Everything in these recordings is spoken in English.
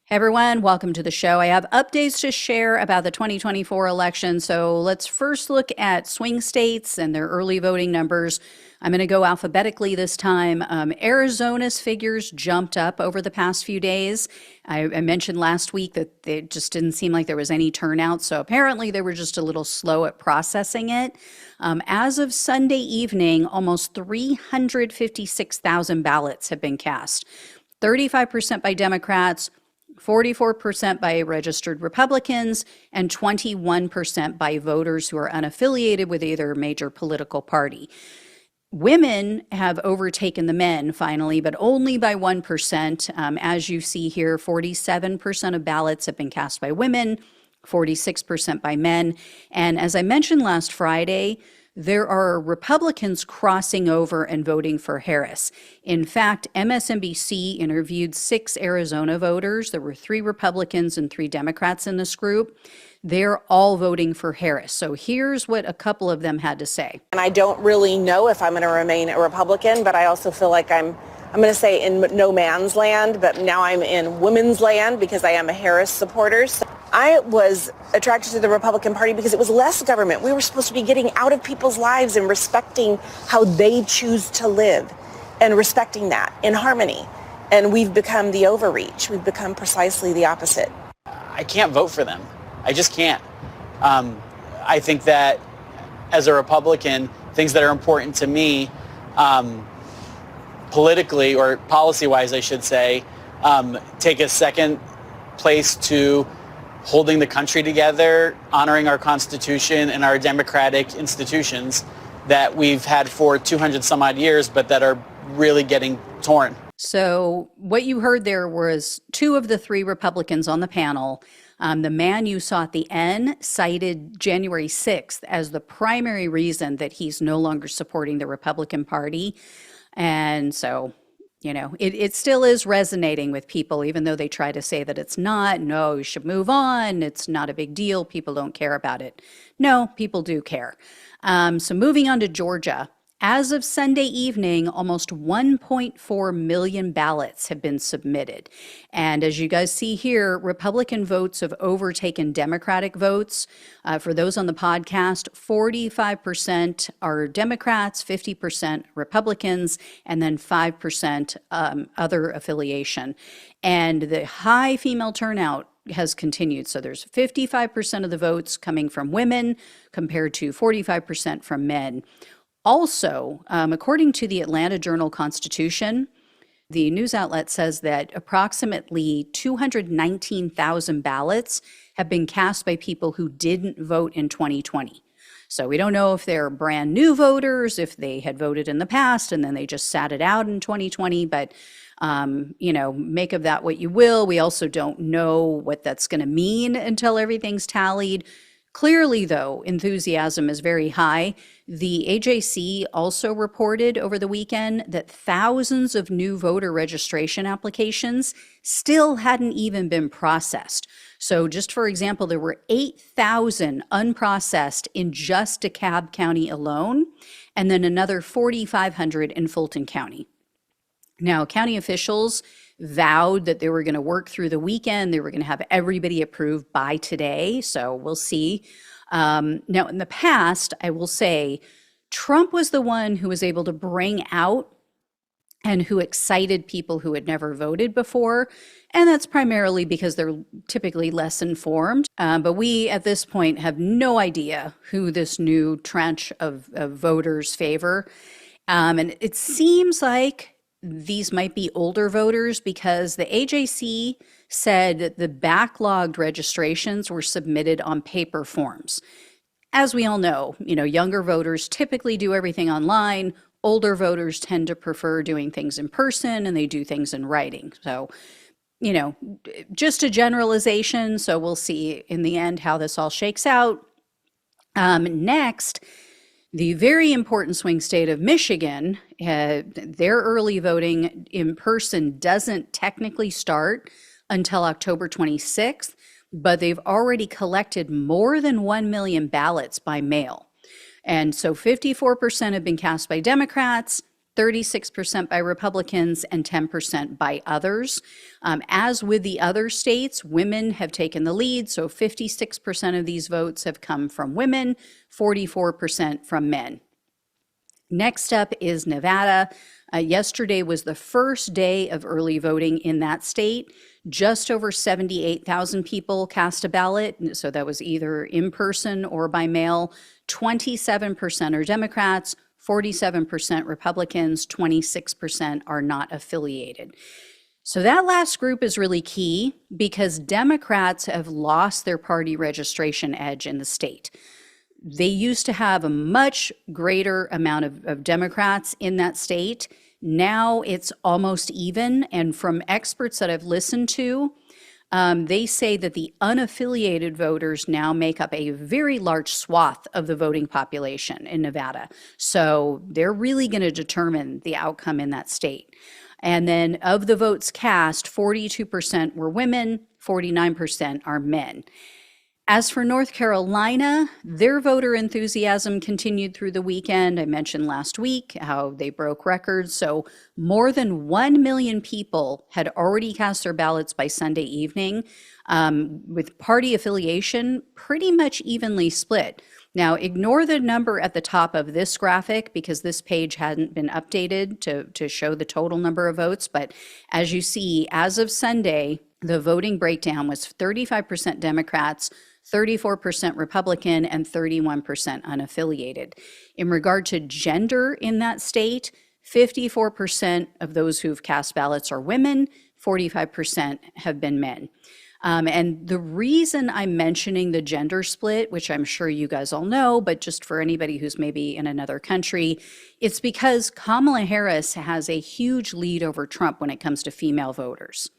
Hey everyone, welcome to the show. I have updates to share about the 2024 election. So let's first look at swing states and their early voting numbers. I'm going to go alphabetically this time. Arizona's figures jumped up over the past few days. I mentioned last week that it just didn't seem like there was any turnout. So apparently they were just a little slow at processing it. As of Sunday evening, almost 356,000 ballots have been cast. 35% by Democrats, 44% by registered Republicans, and 21% by voters who are unaffiliated with either major political party. Women have overtaken the men finally, but only by 1%. As you see here, 47% of ballots have been cast by women, 46% by men. And as I mentioned last Friday, there are Republicans crossing over and voting for Harris. In fact, MSNBC interviewed 6 Arizona voters. There were 3 Republicans and 3 Democrats in this group. They're all voting for Harris. So here's what a couple of them had to say. And I don't really know if I'm going to remain a Republican, but I also feel like I'm going to say in no man's land, but now I'm in women's land because I am a Harris supporter. So I was attracted to the Republican Party because it was less government. We were supposed to be getting out of people's lives and respecting how they choose to live and respecting that in harmony. And we've become the overreach. We've become precisely the opposite. I can't vote for them. I just can't. I think that as a Republican, things that are important to me politically or policy-wise, I should say, take a second place to holding the country together, honoring our Constitution and our democratic institutions that we've had for 200 some odd years, but that are really getting torn. So what you heard there was 2 of the 3 Republicans on the panel. The man you saw at the end cited January 6th as the primary reason that he's no longer supporting the Republican Party. And so, you know, it still is resonating with people, even though they try to say that it's not. No, you should move on. It's not a big deal. People don't care about it. No, people do care. So moving on to Georgia. As of Sunday evening, almost 1.4 million ballots have been submitted. And as you guys see here, Republican votes have overtaken Democratic votes. For those on the podcast, 45% are Democrats, 50% Republicans, and then 5% other affiliation. And the high female turnout has continued. So there's 55% of the votes coming from women compared to 45% from men. Also, according to the Atlanta Journal-Constitution, the news outlet says that approximately 219,000 ballots have been cast by people who didn't vote in 2020. So we don't know if they're brand new voters, if they had voted in the past and then they just sat it out in 2020, but you know, make of that what you will. We also don't know what that's going to mean until everything's tallied. Clearly, though, enthusiasm is very high. The AJC also reported over the weekend that thousands of new voter registration applications still hadn't even been processed. So just for example, there were 8,000 unprocessed in just DeKalb County alone, and then another 4,500 in Fulton County. Now, county officials vowed that they were going to work through the weekend. They were going to have everybody approved by today. So we'll see. Now, in the past, I will say Trump was the one who was able to bring out and who excited people who had never voted before. And that's primarily because they're typically less informed. But we, at this point, have no idea who this new tranche of voters favor. And it seems like these might be older voters because the AJC said that the backlogged registrations were submitted on paper forms. As we all know, younger voters typically do everything online. Older voters tend to prefer doing things in person and they do things in writing. So, just a generalization. So we'll see in the end how this all shakes out. Next, the very important swing state of Michigan, their early voting in person doesn't technically start until October 26th, but they've already collected more than 1 million ballots by mail. And so 54% have been cast by Democrats, 36% by Republicans, and 10% by others. As with the other states, women have taken the lead, so 56% of these votes have come from women, 44% from men. Next up is Nevada. Yesterday was the first day of early voting in that state. Just over 78,000 people cast a ballot, so that was either in person or by mail. 27% are Democrats, 47% Republicans, 26% are not affiliated. So that last group is really key because Democrats have lost their party registration edge in the state. They used to have a much greater amount of Democrats in that state. Now it's almost even. And from experts that I've listened to, they say that the unaffiliated voters now make up a very large swath of the voting population in Nevada. So they're really going to determine the outcome in that state. And then of the votes cast, 42% were women, 49% are men. As for North Carolina, their voter enthusiasm continued through the weekend. I mentioned last week how they broke records. So more than 1 million people had already cast their ballots by Sunday evening, with party affiliation pretty much evenly split. Now, ignore the number at the top of this graphic because this page hadn't been updated to show the total number of votes. But as you see, as of Sunday, the voting breakdown was 35% Democrats, 34% Republican, and 31% unaffiliated. In regard to gender in that state, 54% of those who've cast ballots are women, 45% have been men. And the reason I'm mentioning the gender split, which I'm sure you guys all know, but just for anybody who's maybe in another country, it's because Kamala Harris has a huge lead over Trump when it comes to female voters.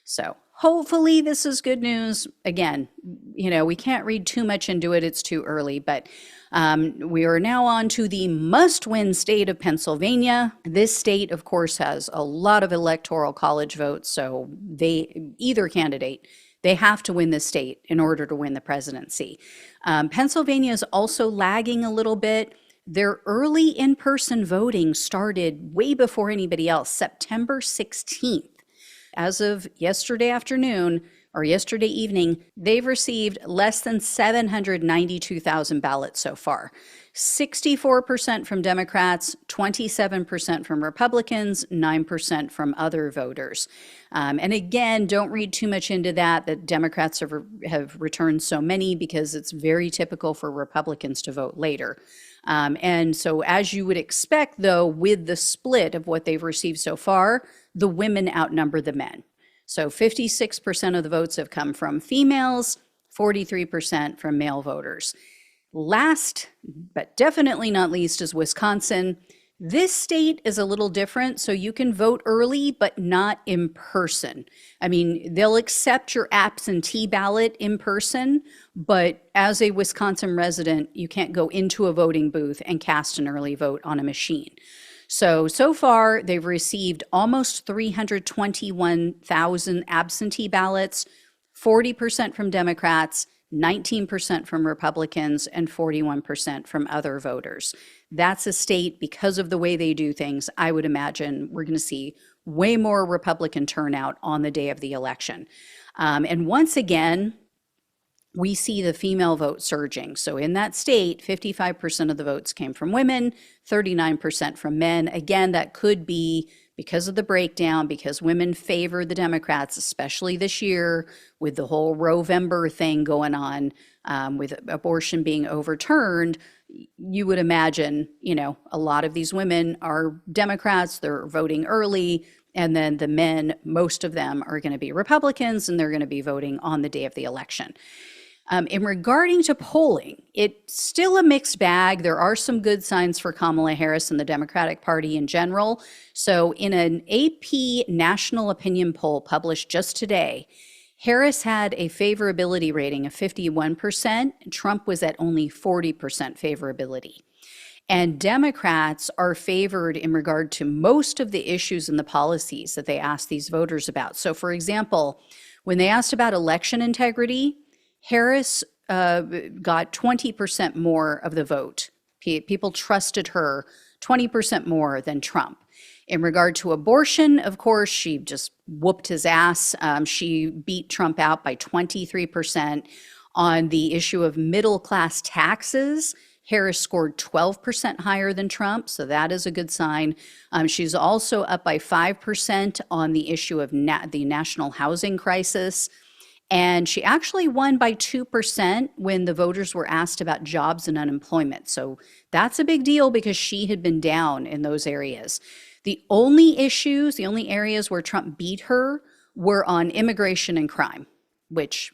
So hopefully this is good news. Again, we can't read too much into it. It's too early, but we are now on to the must-win state of Pennsylvania. This state, of course, has a lot of electoral college votes, so either candidate, they have to win the state in order to win the presidency. Pennsylvania is also lagging a little bit. Their early in-person voting started way before anybody else, September 16th. As of yesterday afternoon or yesterday evening, they've received less than 792,000 ballots so far. 64% from Democrats, 27% from Republicans, 9% from other voters. And again, don't read too much into that Democrats have returned so many because it's very typical for Republicans to vote later. And so as you would expect, though, with the split of what they've received so far, the women outnumber the men. So 56% of the votes have come from females, 43% from male voters. Last, but definitely not least, is Wisconsin. This state is a little different, so you can vote early, but not in person. I mean, they'll accept your absentee ballot in person, but as a Wisconsin resident, you can't go into a voting booth and cast an early vote on a machine. So far, they've received almost 321,000 absentee ballots, 40% from Democrats, 19% from Republicans, and 41% from other voters. That's a state, because of the way they do things, I would imagine we're going to see way more Republican turnout on the day of the election. And once again, we see the female vote surging. So in that state, 55% of the votes came from women, 39% from men. Again, that could be because of the breakdown, because women favor the Democrats, especially this year with the whole Roe-vember thing going on, with abortion being overturned. You would imagine, a lot of these women are Democrats, they're voting early, and then the men, most of them are going to be Republicans, and they're going to be voting on the day of the election. In regarding to polling, it's still a mixed bag. There are some good signs for Kamala Harris and the Democratic Party in general. So in an AP national opinion poll published just today, Harris had a favorability rating of 51%. Trump was at only 40% favorability. And Democrats are favored in regard to most of the issues and the policies that they asked these voters about. So for example, when they asked about election integrity, Harris got 20% more of the vote. People trusted her 20% more than Trump. In regard to abortion, of course, she just whooped his ass. She beat Trump out by 23%. On the issue of middle class taxes, Harris scored 12% higher than Trump, so that is a good sign. She's also up by 5% on the issue of the national housing crisis. And she actually won by 2% when the voters were asked about jobs and unemployment. So that's a big deal because she had been down in those areas. The only areas where Trump beat her were on immigration and crime, which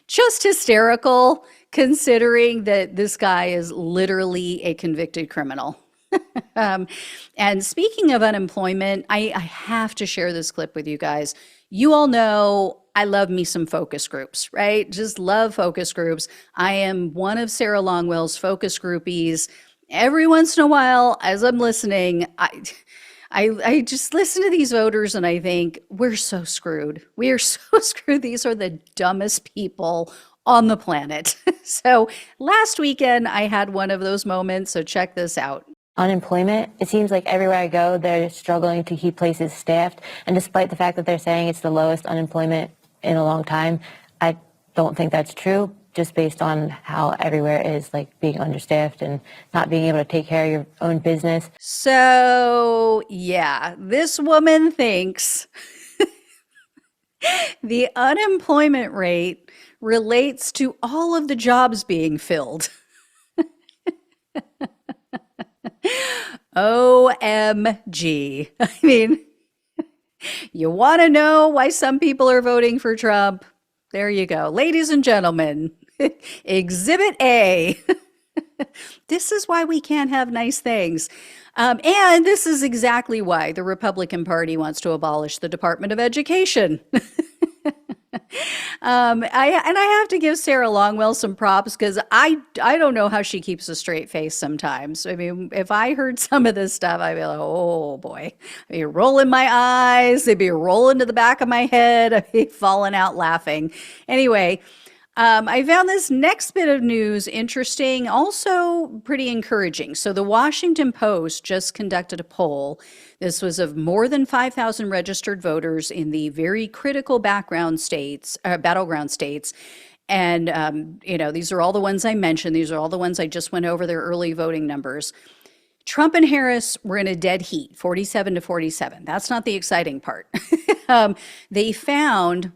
just hysterical considering that this guy is literally a convicted criminal. And speaking of unemployment, I have to share this clip with you guys. You all know I love me some focus groups, right? Just love focus groups. I am one of Sarah Longwell's focus groupies. Every once in a while, as I'm listening, I just listen to these voters and I think, we're so screwed. We are so screwed. These are the dumbest people on the planet. So last weekend, I had one of those moments. So check this out. Unemployment, it seems like everywhere I go, they're struggling to keep places staffed. And despite the fact that they're saying it's the lowest unemployment in a long time, I don't think that's true, just based on how everywhere is like being understaffed and not being able to take care of your own business. So yeah, this woman thinks the unemployment rate relates to all of the jobs being filled. OMG. I mean, you want to know why some people are voting for Trump? There you go. Ladies and gentlemen, Exhibit A. This is why we can't have nice things. And this is exactly why the Republican Party wants to abolish the Department of Education. I have to give Sarah Longwell some props because I don't know how she keeps a straight face sometimes. I mean, if I heard some of this stuff, I'd be like, oh boy, I'd be rolling my eyes, they'd be rolling to the back of my head, I'd be falling out laughing. Anyway, I found this next bit of news interesting, also pretty encouraging. So the Washington Post just conducted a poll. This was of more than 5,000 registered voters in the very critical battleground states. And, these are all the ones I mentioned. These are all the ones I just went over their early voting numbers. Trump and Harris were in a dead heat, 47 to 47. That's not the exciting part. They found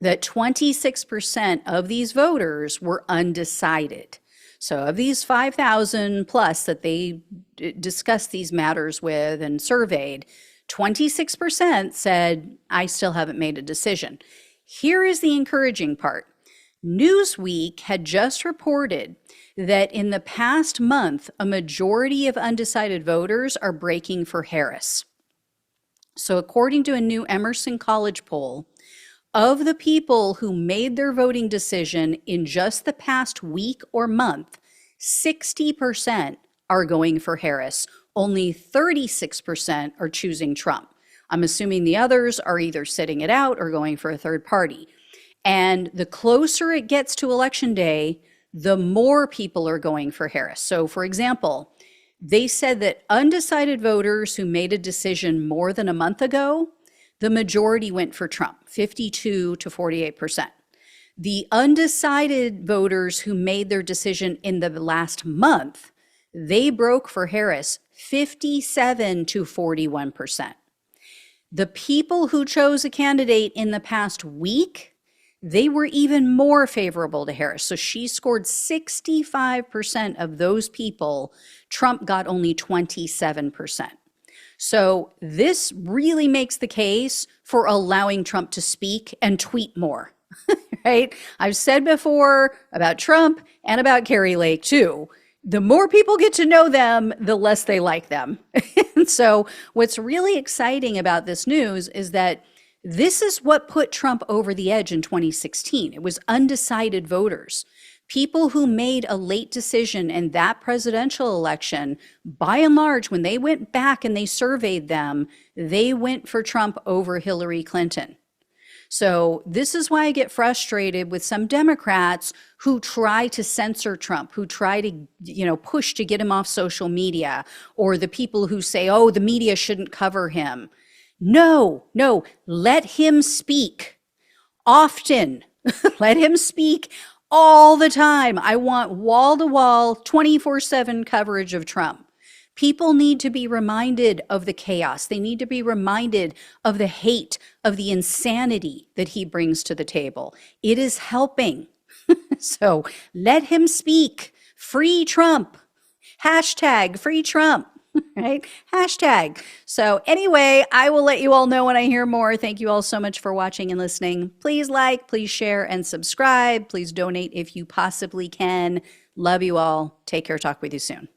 that 26% of these voters were undecided. So of these 5,000 plus that they discussed these matters with and surveyed, 26% said, I still haven't made a decision. Here is the encouraging part. Newsweek had just reported that in the past month, a majority of undecided voters are breaking for Harris. So according to a new Emerson College poll, of the people who made their voting decision in just the past week or month, 60% are going for Harris. Only 36% are choosing Trump. I'm assuming the others are either sitting it out or going for a third party. And the closer it gets to Election Day, the more people are going for Harris. So for example, they said that undecided voters who made a decision more than a month ago, the majority went for Trump, 52 to 48%. The undecided voters who made their decision in the last month, they broke for Harris, 57 to 41%. The people who chose a candidate in the past week, they were even more favorable to Harris. So she scored 65% of those people. Trump got only 27%. So this really makes the case for allowing Trump to speak and tweet more, right? I've said before about Trump and about Carrie Lake too. The more people get to know them, the less they like them. And so what's really exciting about this news is that this is what put Trump over the edge in 2016. It was undecided voters. People who made a late decision in that presidential election, by and large, when they went back and they surveyed them, they went for Trump over Hillary Clinton. So this is why I get frustrated with some Democrats who try to censor Trump, who try to, push to get him off social media, or the people who say, oh, the media shouldn't cover him. No, let him speak often. Let him speak all the time. I want wall-to-wall, 24/7 coverage of Trump. People need to be reminded of the chaos. They need to be reminded of the hate, of the insanity that he brings to the table. It is helping. So let him speak. Free Trump. Hashtag free Trump. Right? Hashtag. So anyway, I will let you all know when I hear more. Thank you all so much for watching and listening. Please like, please share, and subscribe. Please donate if you possibly can. Love you all. Take care. Talk with you soon.